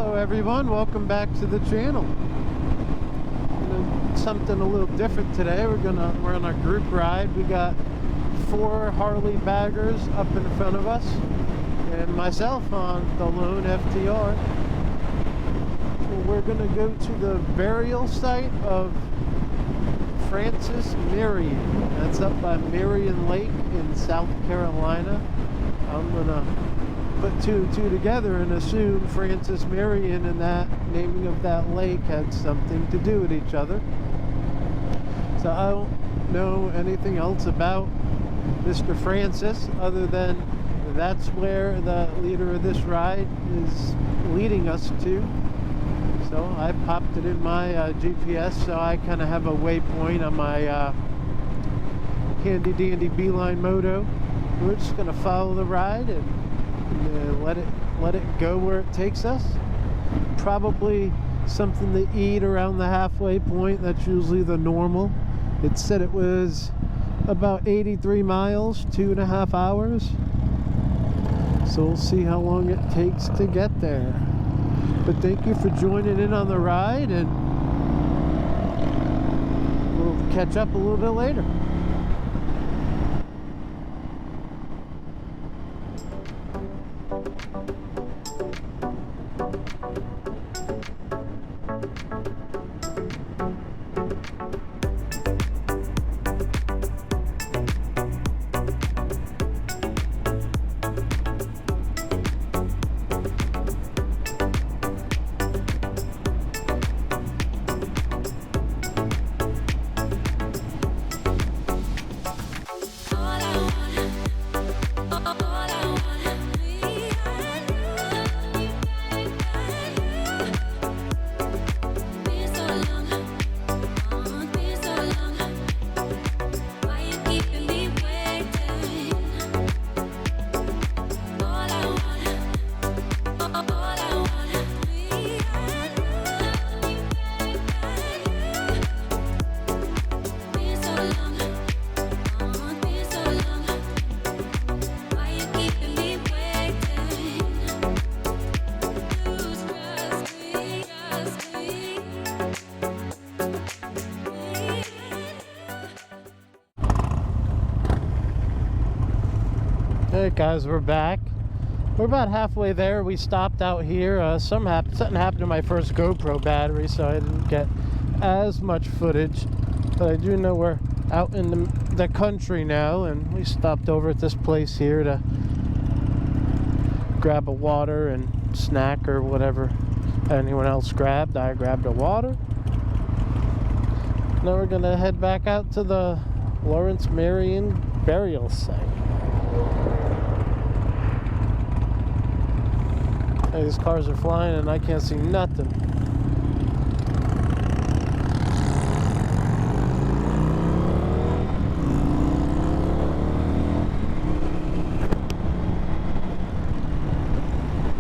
Hello everyone, welcome back to the channel. Something a little different today. We're on a group ride. We got 4 Harley baggers up in front of us and myself on the lone FTR. We're gonna go to the burial site of Francis Marien. That's up by Marien Lake in South Carolina. I'm gonna put 2 and 2 together and assume Francis Marien and that naming of that lake had something to do with each other. So I don't know anything else about Mr. Francis other than that's where the leader of this ride is leading us to. So I popped it in my GPS so I kind of have a waypoint on my handy dandy Beeline Moto. We're just going to follow the ride and let it go where it takes us. Probably something to eat around the halfway point. That's usually the normal. It said it was about 83 miles, 2.5 hours. So we'll see how long it takes to get there. But thank you for joining in on the ride, and we'll catch up a little bit later. Hey guys, we're back. We're about halfway there. We stopped out here. Something happened to my first GoPro battery, so I didn't get as much footage. But I do know we're out in the country now, and we stopped over at this place here to grab a water and snack or whatever anyone else grabbed. I grabbed a water. Now we're gonna head back out to the Francis Marien burial site. Hey, these cars are flying and I can't see nothing.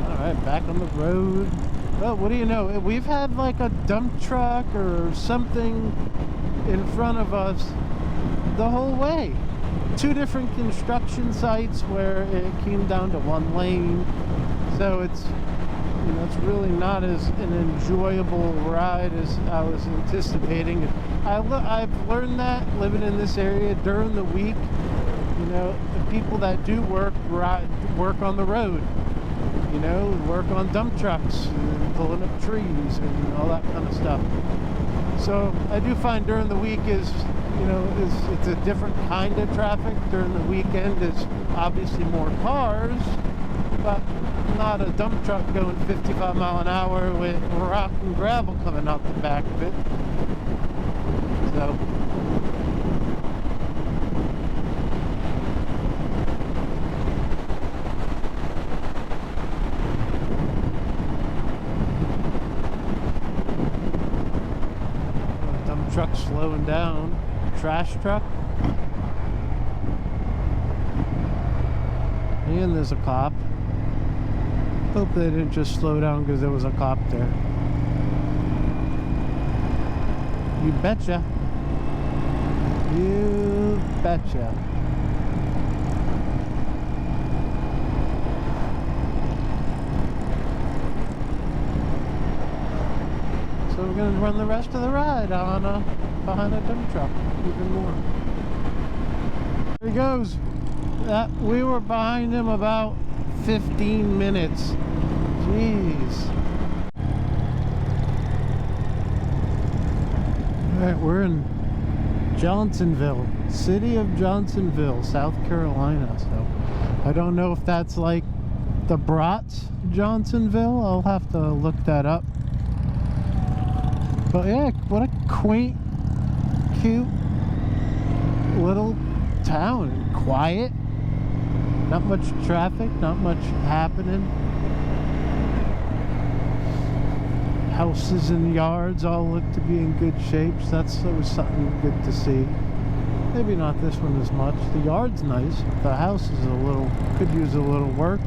Alright, back on the road. Well, what do you know? We've had like a dump truck or something in front of us the whole way. 2 different construction sites where it came down to 1 lane. So it's really not as an enjoyable ride as I was anticipating. I've learned that living in this area during the week. You know, the people that do work on the road. You know, work on dump trucks and pulling up trees and all that kind of stuff. So I do find during the week it's a different kind of traffic. During the weekend is obviously more cars, but not a dump truck going 55 mile an hour with rock and gravel coming out the back of it. So dump truck slowing down. Trash truck. And there's a cop. Hope they didn't just slow down because there was a cop there. You betcha. You betcha. we're gonna run the rest of the ride on behind a dump truck, even more. There he goes. We were behind him about 15 minutes. Jeez. Alright, we're in Johnsonville, city of Johnsonville, South Carolina. So I don't know if that's like the Brats Johnsonville. I'll have to look that up. But yeah, what a quaint, cute little town. Quiet. Not much traffic, not much happening. Houses and yards all look to be in good shape, so that's always something good to see. Maybe not this one as much. The yard's nice. The house is could use a little work.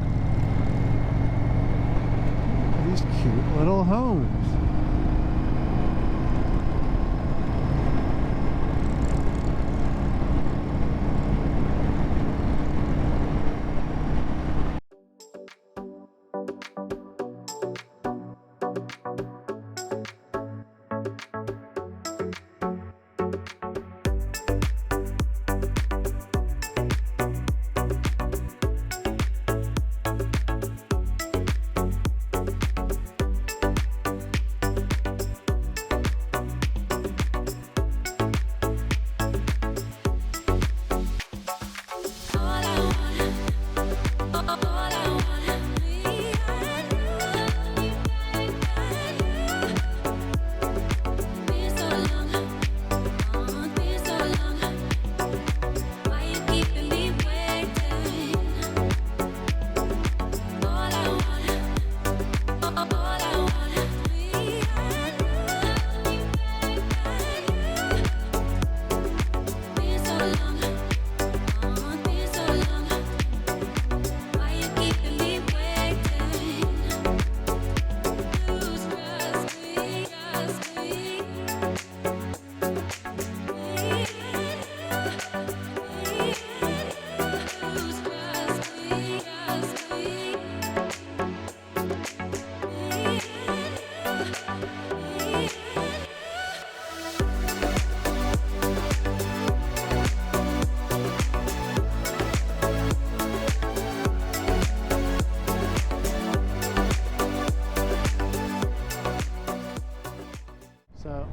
These cute little homes.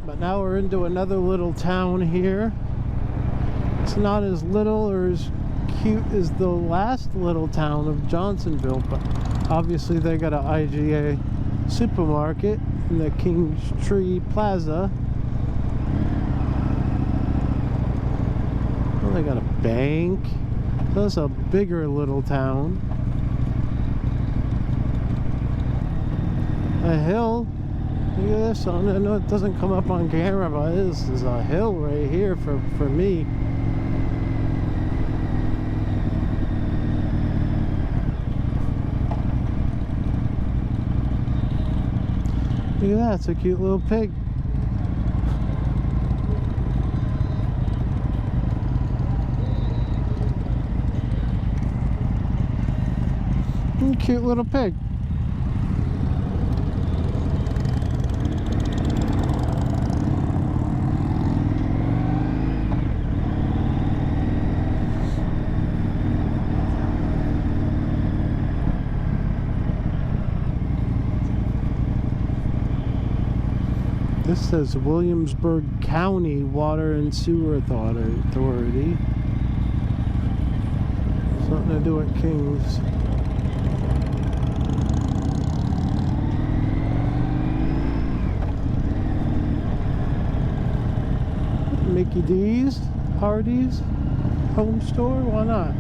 But now we're into another little town here. It's not as little or as cute as the last little town of Johnsonville, but obviously they got an IGA supermarket in the King's Tree Plaza. Well, they got a bank. So it's a bigger little town. A hill. Look at this. I know it doesn't come up on camera, but this is a hill right here for me. Look at that. It's a cute little pig. Cute little pig. This says Williamsburg County Water and Sewer Authority. Something to do at King's. Mickey D's, Hardee's, Home Store, why not?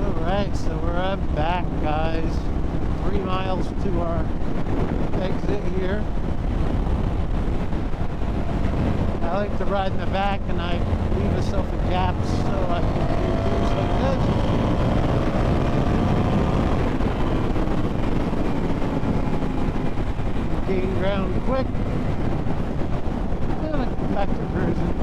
Alright, so we're back, guys. 3 miles to our exit here. I like to ride in the back and I leave myself a gap so I can do things like this. Gain ground quick, and I come back to cruising,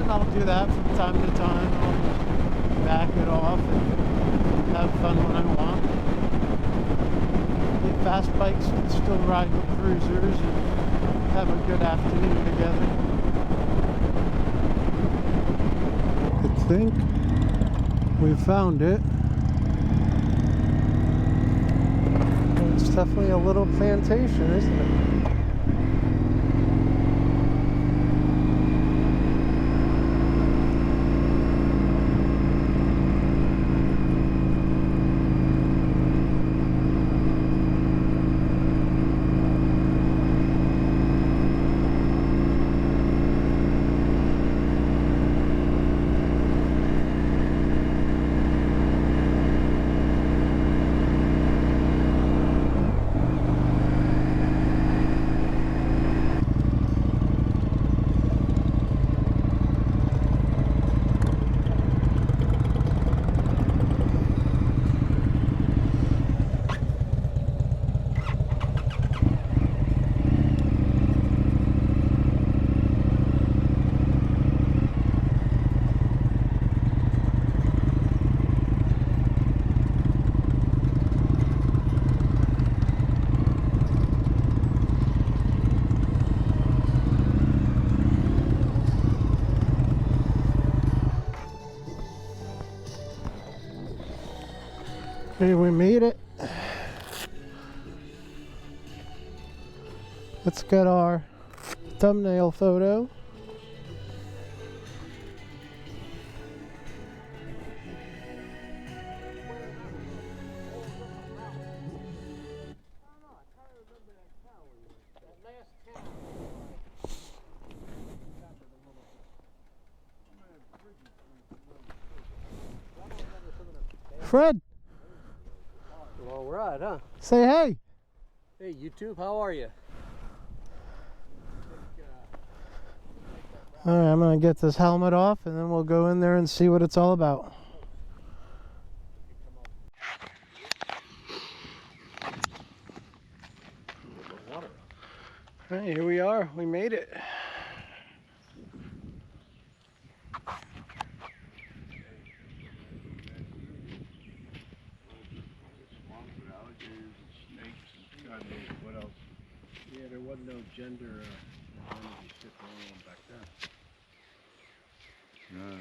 and I'll do that from time to time. I'll back it off and have fun when I want. The fast bikes can still ride with cruisers and have a good afternoon together. I think we found it. It's definitely a little plantation, isn't it? Hey, we made it. Let's get our thumbnail photo. Fred, All right, huh? say hey. Hey, YouTube, how are you? All right, I'm gonna get this helmet off and then we'll go in there and see what it's all about. All right, here we are. We made it. What else? Yeah, there wasn't no gender identity shit going on back then. Yeah.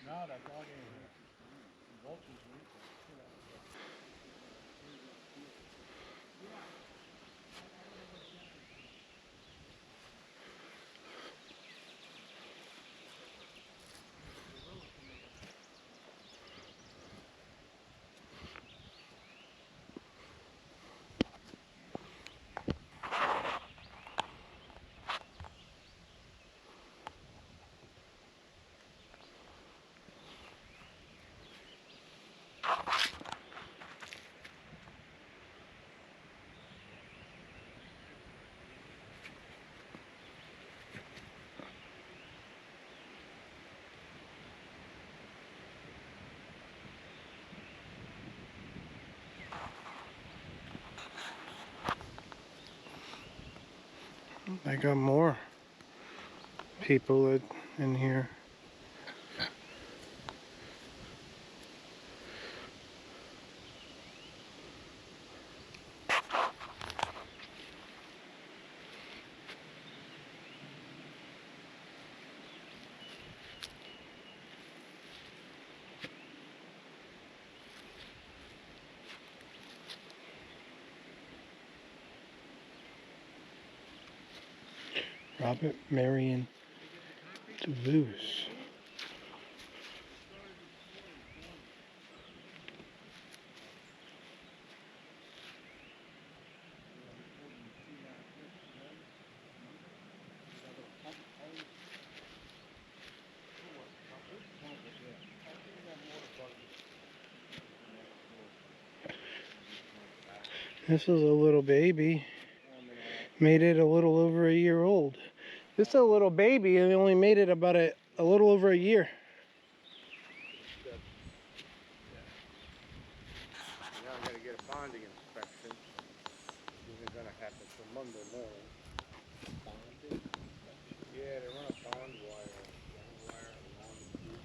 No, that dog ain't here. Vultures are eating. I got more people in here. Robert Marien DeVos. This is a little baby. Made it a little over a year old. This is a little baby and it only made it about a little over a year. Now I'm gonna get a bonding inspection. Isn't gonna happen till Monday morning. Bonding inspection? Yeah, they run a bond wire along the roof.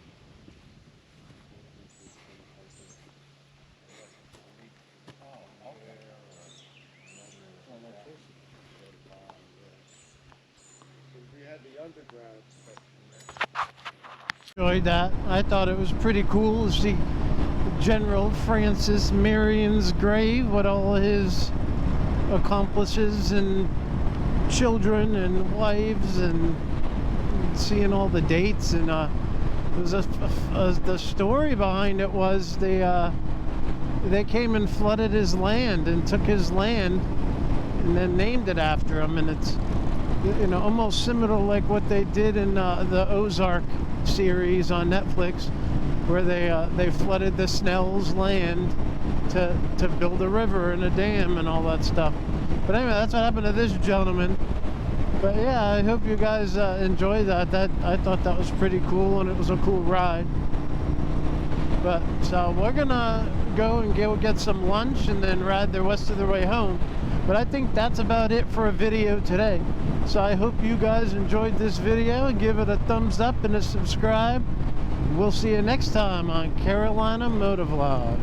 Oh, okay. We had the underground inspection. Enjoyed that. I thought it was pretty cool to see General Francis Marien's grave with all his accomplices and children and wives, and seeing all the dates. And it was the story behind it was they came and flooded his land and took his land and then named it after him. And it's, you know, almost similar like what they did in the Ozark series on Netflix, where they flooded the Snell's land to build a river and a dam and all that stuff. But anyway, that's what happened to this gentleman. But yeah, I hope you guys enjoyed that. I thought that was pretty cool, and it was a cool ride. But so we're gonna go and get some lunch and then ride the rest of the way home. But I think that's about it for a video today. So I hope you guys enjoyed this video. Give it a thumbs up and a subscribe. We'll see you next time on Carolina Motovlog.